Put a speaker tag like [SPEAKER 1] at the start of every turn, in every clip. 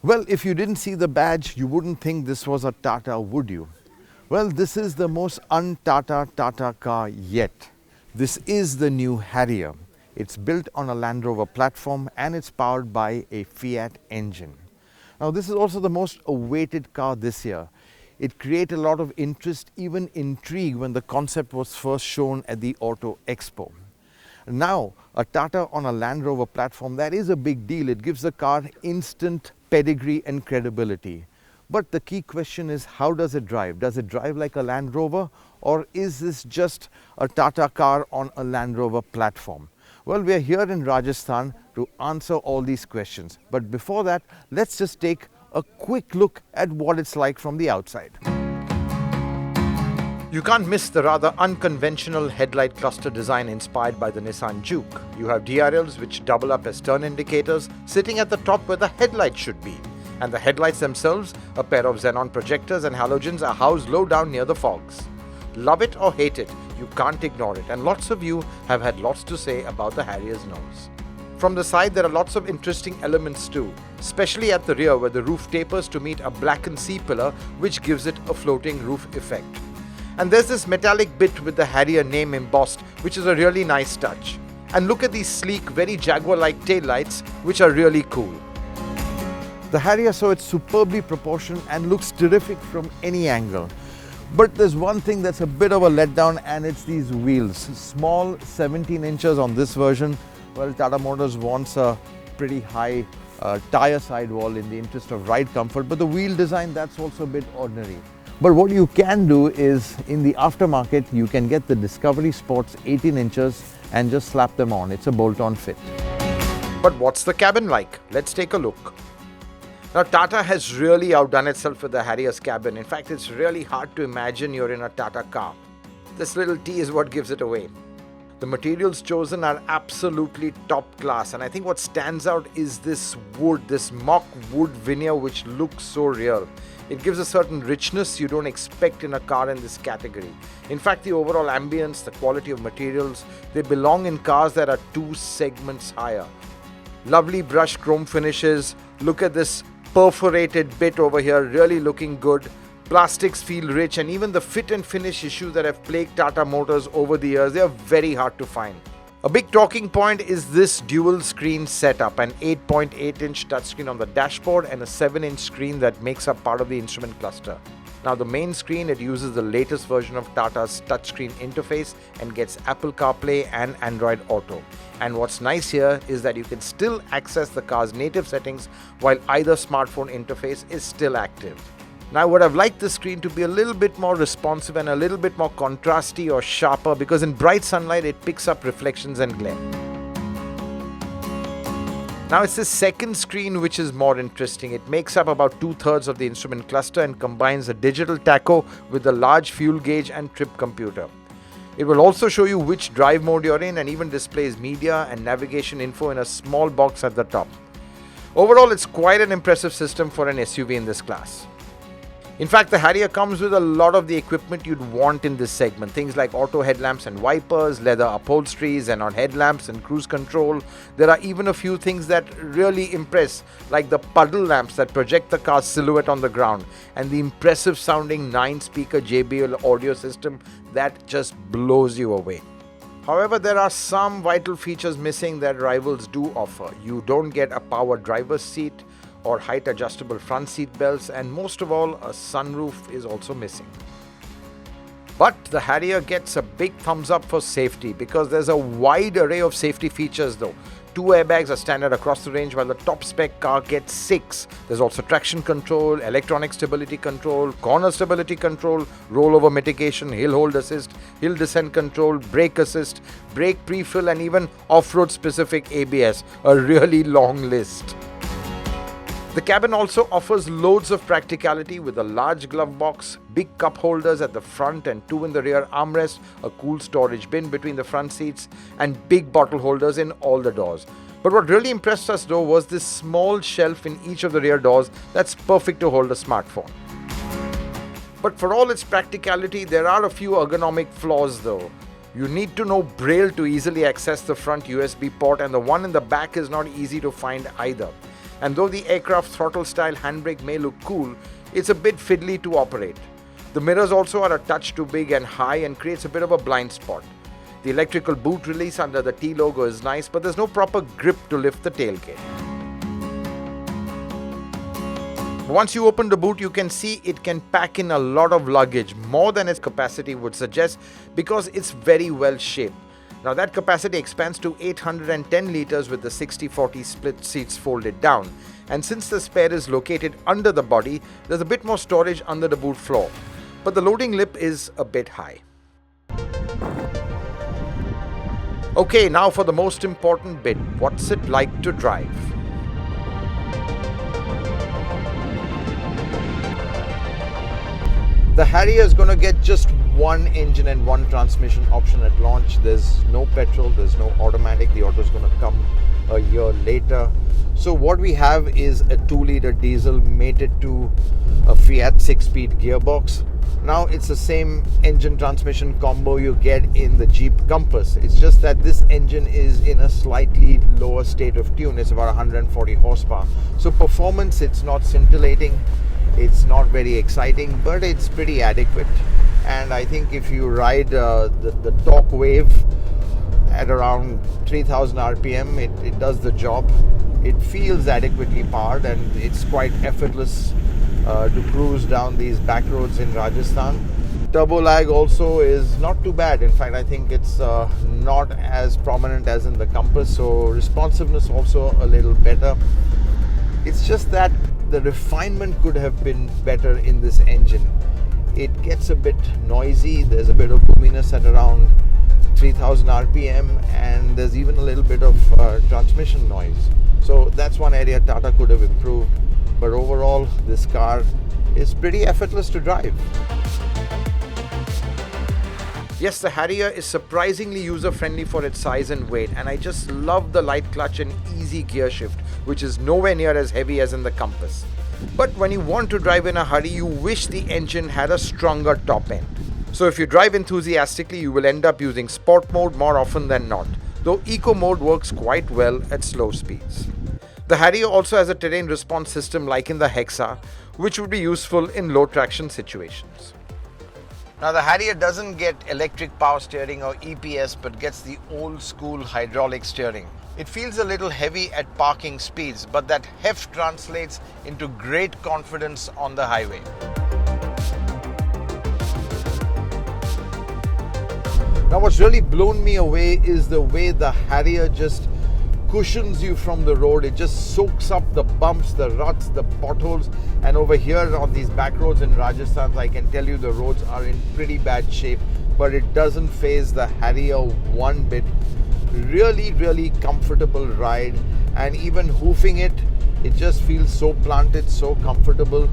[SPEAKER 1] Well, if you didn't see the badge, you wouldn't think this was a Tata, would you? Well, this is the most un-Tata Tata car yet. This is the new Harrier. It's built on a Land Rover platform and it's powered by a Fiat engine. Now, this is also the most awaited car this year. It created a lot of interest, even intrigue, when the concept was first shown at the Auto Expo. Now, a Tata on a Land Rover platform, that is a big deal. It gives the car instant pedigree and credibility. But the key question is, how does it drive? Does it drive like a Land Rover, or is this just a Tata car on a Land Rover platform? Well, we are here in Rajasthan to answer all these questions. But before that, let's just take a quick look at what it's like from the outside. You can't miss the rather unconventional headlight cluster design inspired by the Nissan Juke. You have DRLs which double up as turn indicators, sitting at the top where the headlight should be. And the headlights themselves, a pair of xenon projectors and halogens, are housed low down near the fogs. Love it or hate it, you can't ignore it, and lots of you have had lots to say about the Harrier's nose. From the side, there are lots of interesting elements too, especially at the rear where the roof tapers to meet a blackened C-pillar which gives it a floating roof effect. And there's this metallic bit with the Harrier name embossed, which is a really nice touch. And look at these sleek, very Jaguar-like taillights, which are really cool. The Harrier, so it's superbly proportioned and looks terrific from any angle. But there's one thing that's a bit of a letdown, and it's these wheels. Small, 17 inches on this version. Well, Tata Motors wants a pretty high tire sidewall in the interest of ride comfort, but the wheel design, that's also a bit ordinary. But what you can do is, in the aftermarket, you can get the Discovery Sports 18 inches and just slap them on. It's a bolt-on fit. But what's the cabin like? Let's take a look. Now, Tata has really outdone itself with the Harrier's cabin. In fact, it's really hard to imagine you're in a Tata car. This little T is what gives it away. The materials chosen are absolutely top class, and I think what stands out is this wood, this mock wood veneer which looks so real. It gives a certain richness you don't expect in a car in this category. In fact, the overall ambience, the quality of materials, they belong in cars that are 2 segments higher. Lovely brushed chrome finishes. Look at this perforated bit over here, really looking good. Plastics feel rich, and even the fit and finish issues that have plagued Tata Motors over the years, they are very hard to find. A big talking point is this dual screen setup, an 8.8-inch touchscreen on the dashboard and a 7-inch screen that makes up part of the instrument cluster. Now, the main screen, it uses the latest version of Tata's touchscreen interface and gets Apple CarPlay and Android Auto. And what's nice here is that you can still access the car's native settings while either smartphone interface is still active. Now, I would have liked the screen to be a little bit more responsive and a little bit more contrasty or sharper, because in bright sunlight it picks up reflections and glare. Now, it's the second screen which is more interesting. It makes up about 2/3 of the instrument cluster and combines a digital tacho with a large fuel gauge and trip computer. It will also show you which drive mode you're in and even displays media and navigation info in a small box at the top. Overall, it's quite an impressive system for an SUV in this class. In fact, the Harrier comes with a lot of the equipment you'd want in this segment. Things like auto headlamps and wipers, leather upholsteries, and on headlamps and cruise control. There are even a few things that really impress, like the puddle lamps that project the car's silhouette on the ground, and the impressive sounding 9-speaker JBL audio system that just blows you away. However, there are some vital features missing that rivals do offer. You don't get a power driver's seat or height adjustable front seat belts, and most of all, a sunroof is also missing. But the Harrier gets a big thumbs up for safety, because there's a wide array of safety features though. 2 airbags are standard across the range, while the top spec car gets 6. There's also traction control, electronic stability control, corner stability control, rollover mitigation, hill hold assist, hill descent control, brake assist, brake pre-fill, and even off-road specific ABS. A really long list. The cabin also offers loads of practicality with a large glove box, big cup holders at the front and 2 in the rear armrest, a cool storage bin between the front seats, and big bottle holders in all the doors. But what really impressed us though was this small shelf in each of the rear doors that's perfect to hold a smartphone. But for all its practicality, there are a few ergonomic flaws though. You need to know Braille to easily access the front USB port, and the one in the back is not easy to find either. And though the aircraft throttle style handbrake may look cool, it's a bit fiddly to operate. The mirrors also are a touch too big and high and creates a bit of a blind spot. The electrical boot release under the T logo is nice, but there's no proper grip to lift the tailgate. Once you open the boot, you can see it can pack in a lot of luggage, more than its capacity would suggest, because it's very well shaped. Now that capacity expands to 810 litres with the 60-40 split seats folded down. And since the spare is located under the body, there's a bit more storage under the boot floor. But the loading lip is a bit high. Okay, now for the most important bit. What's it like to drive? The Harrier is going to get just one engine and one transmission option at launch. There's no petrol, there's no automatic. The auto is going to come a year later. So what we have is a 2-liter diesel mated to a Fiat 6-speed gearbox. Now it's the same engine transmission combo you get in the Jeep Compass. It's just that this engine is in a slightly lower state of tune. It's about 140 horsepower. So performance, it's not scintillating. It's not very exciting, but it's pretty adequate. And I think if you ride the torque wave at around 3000 RPM, it does the job. It feels adequately powered and it's quite effortless to cruise down these back roads in Rajasthan. Turbo lag also is not too bad. In fact, I think it's not as prominent as in the Compass, so responsiveness also a little better. It's just that the refinement could have been better in this engine. It gets a bit noisy, there's a bit of boominess at around 3000 RPM, and there's even a little bit of transmission noise. So that's one area Tata could have improved. But overall, this car is pretty effortless to drive. Yes, the Harrier is surprisingly user-friendly for its size and weight, and I just love the light clutch and easy gear shift, which is nowhere near as heavy as in the Compass. But when you want to drive in a hurry, you wish the engine had a stronger top end. So if you drive enthusiastically, you will end up using Sport mode more often than not, though Eco mode works quite well at slow speeds. The Harrier also has a terrain response system like in the Hexa, which would be useful in low traction situations. Now the Harrier doesn't get electric power steering or EPS, but gets the old school hydraulic steering. It feels a little heavy at parking speeds, but that heft translates into great confidence on the highway. Now what's really blown me away is the way the Harrier just cushions you from the road. It just soaks up the bumps, the ruts, the potholes. And over here on these back roads in Rajasthan, I can tell you the roads are in pretty bad shape, but it doesn't faze the Harrier one bit. Really comfortable ride, and even hoofing it just feels so planted, so comfortable.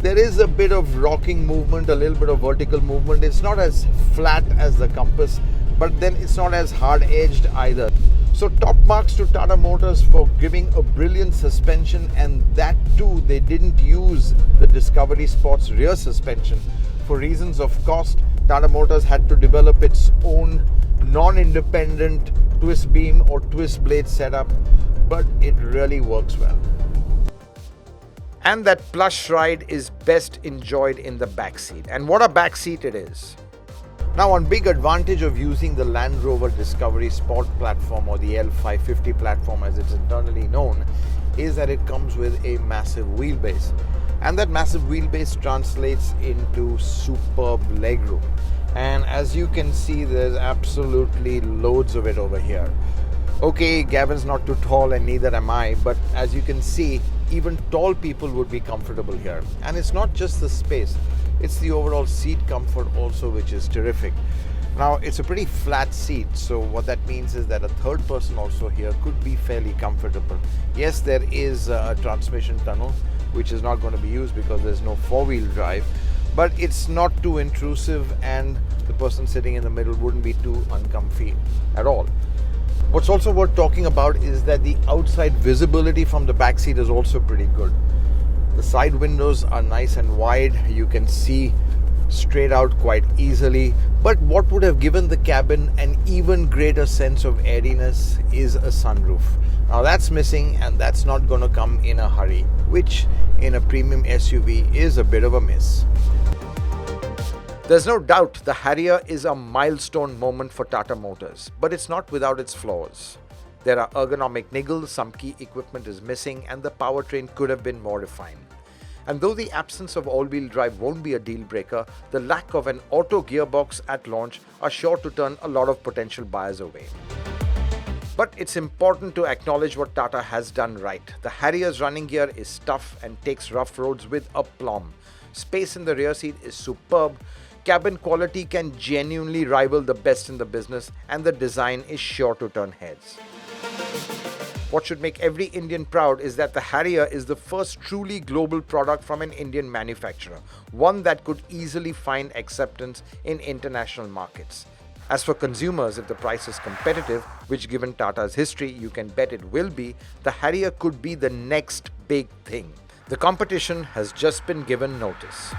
[SPEAKER 1] There is a bit of rocking movement, a little bit of vertical movement. It's not as flat as the Compass, but then it's not as hard-edged either. So top marks to Tata Motors for giving a brilliant suspension, and that too, they didn't use the Discovery Sport's rear suspension. For reasons of cost, Tata Motors had to develop its own non-independent twist beam or twist blade setup, but it really works well. And that plush ride is best enjoyed in the back seat. And what a back seat it is. Now, one big advantage of using the Land Rover Discovery Sport platform, or the L550 platform as it's internally known, is that it comes with a massive wheelbase. And that massive wheelbase translates into superb legroom. And as you can see, there's absolutely loads of it over here. Okay, Gavin's not too tall and neither am I, but as you can see, even tall people would be comfortable here. And it's not just the space, it's the overall seat comfort also, which is terrific. Now, it's a pretty flat seat, so what that means is that a third person also here could be fairly comfortable. Yes, there is a transmission tunnel, which is not going to be used because there's no four-wheel drive, but it's not too intrusive, and the person sitting in the middle wouldn't be too uncomfy at all. What's also worth talking about is that the outside visibility from the back seat is also pretty good. The side windows are nice and wide. You can see straight out quite easily. But what would have given the cabin an even greater sense of airiness is a sunroof. Now that's missing, and that's not going to come in a hurry, which in a premium SUV is a bit of a miss. There's no doubt the Harrier is a milestone moment for Tata Motors, but it's not without its flaws. There are ergonomic niggles, some key equipment is missing, and the powertrain could have been more refined. And though the absence of all-wheel drive won't be a deal breaker, the lack of an auto gearbox at launch are sure to turn a lot of potential buyers away. But it's important to acknowledge what Tata has done right. The Harrier's running gear is tough and takes rough roads with aplomb. Space in the rear seat is superb. Cabin quality can genuinely rival the best in the business, and the design is sure to turn heads. What should make every Indian proud is that the Harrier is the first truly global product from an Indian manufacturer, one that could easily find acceptance in international markets. As for consumers, if the price is competitive, which given Tata's history you can bet it will be, the Harrier could be the next big thing. The competition has just been given notice.